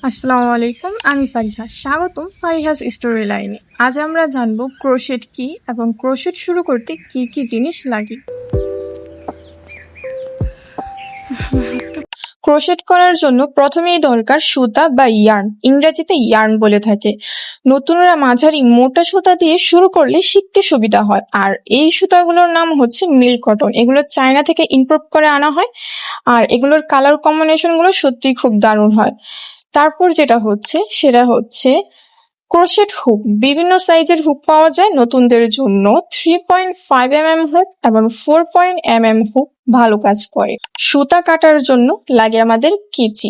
আসসালামু আলাইকুম, আমি ফারিহা। স্বাগতম ফারিহাস স্টোরি লাইনে। আজ আমরা জানবো ক্রোশেট কি এবং ক্রোশেট শুরু করতে কি কি জিনিস লাগে। ক্রোশেট করার জন্য প্রথমেই দরকার সুতা বা ইয়ার্ন, ইংরেজিতে ইয়ার্ন বলে থাকে। নতুনরা মাঝারি মোটা সুতা দিয়ে শুরু করলে শিখতে সুবিধা হয়। আর এই সুতাগুলোর নাম হচ্ছে মিল কটন। এগুলো চায়না থেকে ইম্পোর্ট করে আনা হয়। আর এগুলোর কালার কম্বিনেশন গুলো সত্যি খুব দারুণ হয়। তারপর যেটা হচ্ছে সেটা হচ্ছে ক্রোশেট হুক। বিভিন্ন সাইজের হুক পাওয়া যায় নতুনদের জন্য। 3.5 mm হুক এবং 4 mm হুক ভালো কাজ করে। সুতা কাটার জন্য লাগে আমাদের কেচি।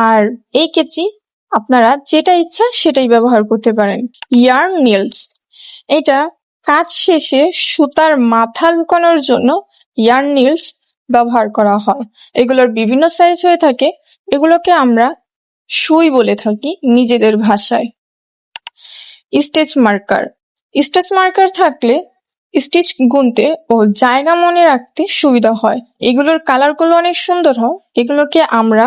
আর এই কেচি আপনারা যেটা ইচ্ছা সেটাই ব্যবহার করতে পারেন। ইয়ার্ন নিডলস, এটা কাজ শেষে সুতার মাথা লুকানোর জন্য ইয়ার্ন নিডলস ব্যবহার করা হয়। এগুলোর বিভিন্ন সাইজ হয়ে থাকে। এগুলোকে আমরা সুই বলে থাকি নিজেদের ভাষায়। স্টিচ মার্কার, স্টিচ মার্কার থাকলে স্টিচ গুনতে ও জায়গা মনে রাখতে সুবিধা হয়। এগুলোর কালারগুলো অনেক সুন্দর হয়। এগুলোকে আমরা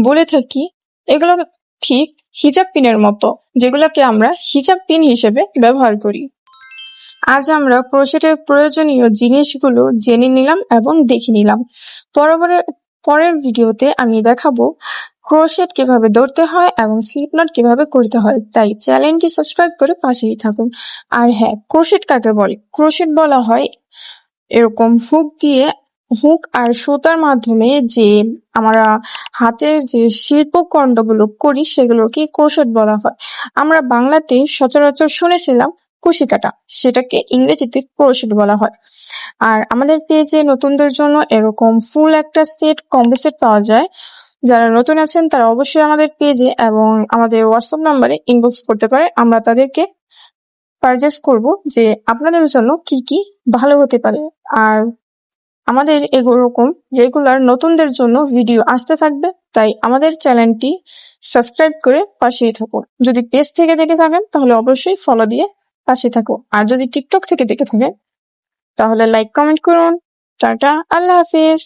বলে থাকি, এগুলো ঠিক হিজাব পিনের মতো, যেগুলোকে আমরা হিজাব পিন হিসেবে ব্যবহার করি। আজ আমরা ক্রোশেটের প্রয়োজনীয় জিনিসগুলো জেনে নিলাম এবং দেখে নিলাম। পরের ভিডিওতে আমি দেখাবো ক্রোশেট কিভাবে ধরতে হয় এবং স্লিপ নট কিভাবে করতে হয়। তাই চ্যানেলটি সাবস্ক্রাইব করে পাশেই থাকুন। আর হ্যাঁ, ক্রোশেট কাকে বলে? ক্রোশেট বলা হয় এরকম হুক আর সুতার মাধ্যমে যে আমরা হাতের যে শিল্পকর্মগুলো করি সেগুলোকে ক্রোশেট বলা হয়। আমরা বাংলাতে সচরাচর শুনেছিলাম কুশি কাটা, সেটাকে ইংরেজিতে ক্রোশেট বলা হয়। আর আমাদের পেজে নতুনদের জন্য এরকম ফুল একটা সেট কম্বো সেট পাওয়া যায়। যারা নতুন আছেন তারা অবশ্যই আমাদের পেজে এবং আমাদের হোয়াটসঅ্যাপ নাম্বারে ইনবক্স করতে পারে। আমরা তাদেরকে সাজেস্ট করব যে আপনাদের জন্য কি কি ভালো হতে পারে। আর আমাদের এরকম রেগুলার নতুনদের জন্য ভিডিও আসতে থাকবে, তাই আমাদের চ্যানেলটি সাবস্ক্রাইব করে পাশেই থাকুন। যদি পেজ থেকে দেখে থাকেন তাহলে অবশ্যই ফলো দিয়ে পাশে থাকুন। আর যদি টিকটক থেকে দেখে থাকেন তাহলে লাইক কমেন্ট করুন। টাটা, আল্লাহ হাফিজ।